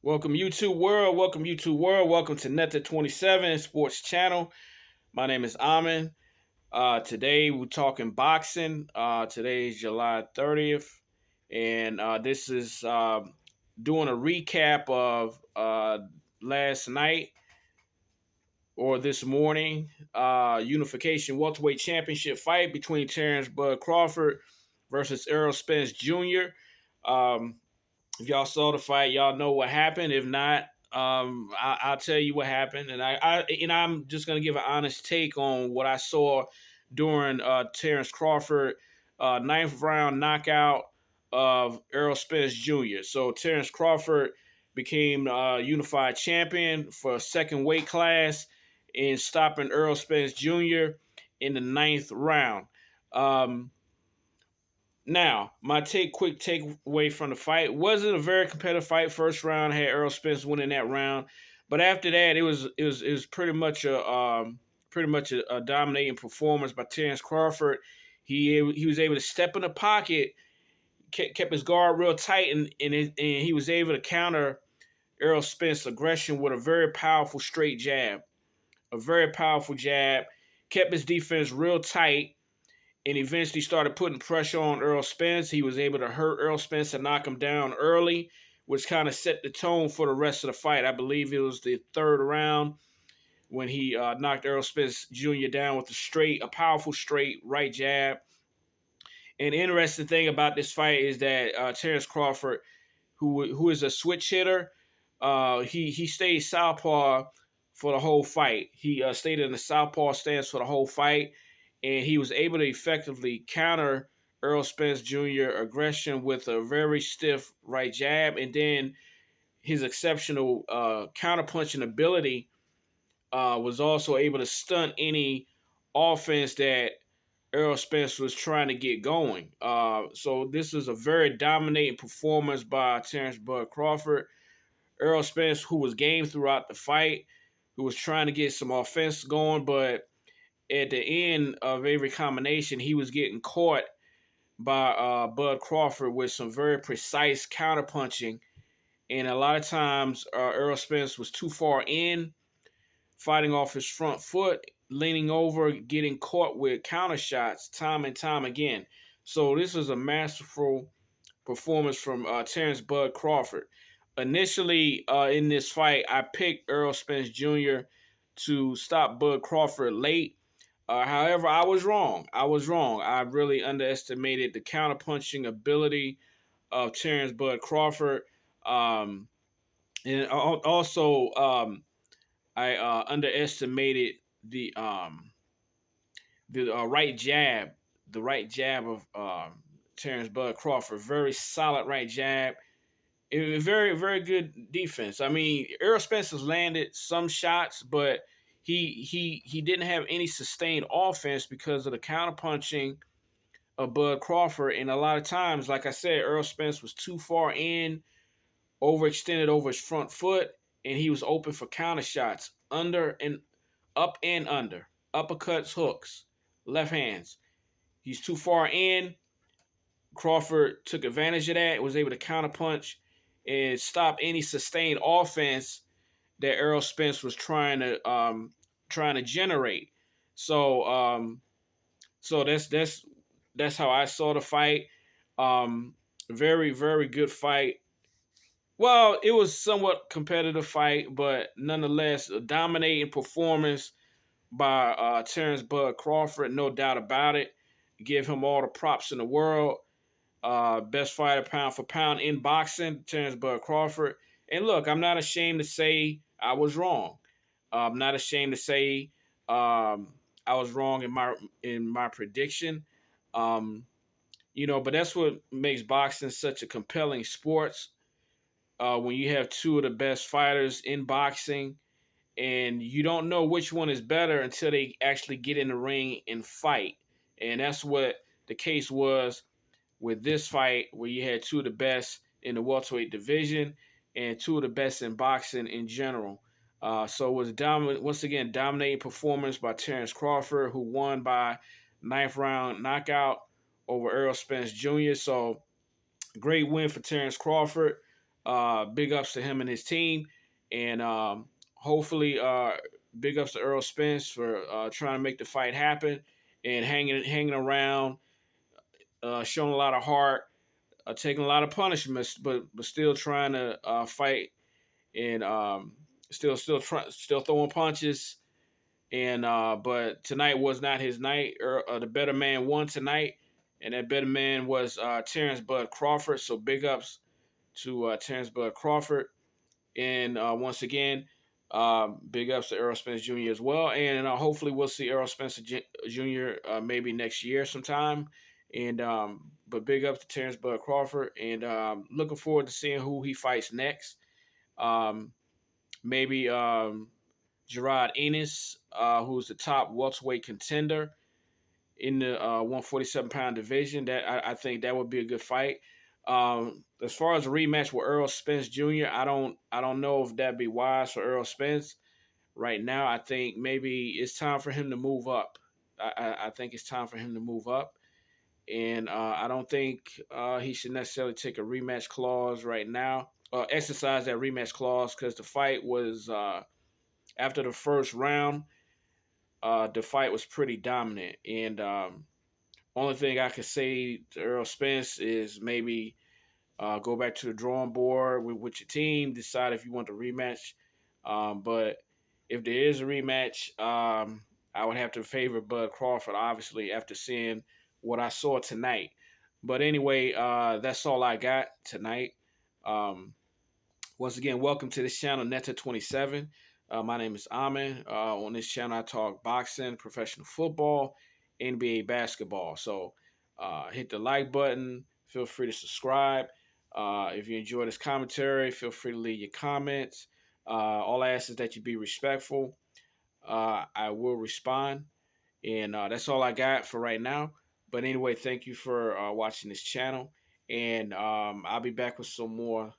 Welcome YouTube world. Welcome YouTube world. Welcome to Netta 27 Sports Channel. My name is Amin. Today we're talking boxing. Today is July 30th, and this is doing a recap of last night or this morning unification welterweight championship fight between Terrence Bud Crawford versus Errol Spence Jr. Um, if y'all saw the fight, y'all know what happened. If not, I'll tell you what happened, and I'm just gonna give an honest take on what I saw during Terrence Crawford ninth round knockout of Errol Spence Jr. So Terrence Crawford became unified champion for a second weight class in stopping Errol Spence Jr. in the ninth round. Um, Now, my quick takeaway from the fight, wasn't a very competitive fight. First round had Errol Spence winning that round, but after that, it was pretty much a dominating performance by Terrence Crawford. He was able to step in the pocket, kept his guard real tight, and he was able to counter Errol Spence's aggression with a very powerful straight jab, a very powerful jab. Kept his defense real tight and eventually started putting pressure on Errol Spence. He was able to hurt Errol Spence and knock him down early, which kind of set the tone for the rest of the fight. I believe it was the third round when he knocked Errol Spence Jr. down with a powerful straight right jab. And the interesting thing about this fight is that Terrence Crawford, who is a switch hitter, he stayed southpaw for the whole fight. He stayed in the southpaw stance for the whole fight, and he was able to effectively counter Errol Spence Jr. aggression with a very stiff right jab, and then his exceptional counterpunching ability was also able to stunt any offense that Errol Spence was trying to get going. So this is a very dominating performance by Terrence Bud Crawford. Errol Spence, who was game throughout the fight, who was trying to get some offense going, but at the end of every combination, he was getting caught by Bud Crawford with some very precise counterpunching. And a lot of times, Errol Spence was too far in, fighting off his front foot, leaning over, getting caught with counter shots time and time again. So this is a masterful performance from Terrence Bud Crawford. Initially, in this fight, I picked Errol Spence Jr. to stop Bud Crawford late. However, I was wrong. I really underestimated the counterpunching ability of Terrence Bud Crawford. Um, and also, I underestimated the right jab of Terrence Bud Crawford. Very solid right jab. It was very, very good defense. I mean, Errol Spence has landed some shots, but he didn't have any sustained offense because of the counterpunching of Bud Crawford. And a lot of times, like I said, Errol Spence was too far in, overextended over his front foot, and he was open for counter shots, under and up and under, uppercuts, hooks, left hands. He's too far in. Crawford took advantage of that, was able to counterpunch and stop any sustained offense that Errol Spence was trying to generate. So so that's how I saw the fight. Very, very good fight. Well, it was somewhat competitive fight, but nonetheless a dominating performance by Terrence Bud Crawford, no doubt about it. Give him all the props in the world. Best fighter pound for pound in boxing, Terrence Bud Crawford. And look, I'm not ashamed to say I was wrong. I'm not ashamed to say I was wrong in my prediction. Um, but that's what makes boxing such a compelling sport. When you have two of the best fighters in boxing, and you don't know which one is better until they actually get in the ring and fight. And that's what the case was with this fight, where you had two of the best in the welterweight division and two of the best in boxing in general. So it was once again dominating performance by Terrence Crawford, who won by ninth round knockout over Errol Spence Jr. So great win for Terrence Crawford. Big ups to him and his team, and hopefully, big ups to Errol Spence for trying to make the fight happen and hanging around, showing a lot of heart, taking a lot of punishments, but still trying to fight and still throwing punches. And but tonight was not his night. The better man won tonight, and that better man was Terrence Bud Crawford. So big ups to Terrence Bud Crawford. And once again, big ups to Errol Spence Jr. as well. And hopefully we'll see Errol Spence Jr. Maybe next year sometime. And but big ups to Terrence Bud Crawford. And looking forward to seeing who he fights next. Um, maybe Gerard Enos, who's the top welterweight contender in the 147-pound division. That I think that would be a good fight. As far as a rematch with Errol Spence Jr., I don't know if that'd be wise for Errol Spence right now. I think maybe it's time for him to move up. I think it's time for him to move up, and I don't think he should necessarily take a rematch clause right now. Exercise that rematch clause because the fight was after the first round. The fight was pretty dominant, and only thing I could say to Earl Spence is maybe go back to the drawing board with your team, decide if you want the rematch. But if there is a rematch, I would have to favor Bud Crawford, obviously, after seeing what I saw tonight. But anyway, that's all I got tonight. Um, Once again, welcome to this channel, Netta27. My name is Amin. On this channel, I talk boxing, professional football, NBA basketball. So hit the like button. Feel free to subscribe. If you enjoy this commentary, feel free to leave your comments. All I ask is that you be respectful. I will respond. And that's all I got for right now. But anyway, thank you for watching this channel. And I'll be back with some more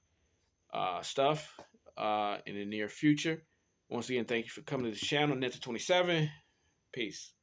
stuff in the near future. Once again, thank you for coming to the channel, Netta27. Peace.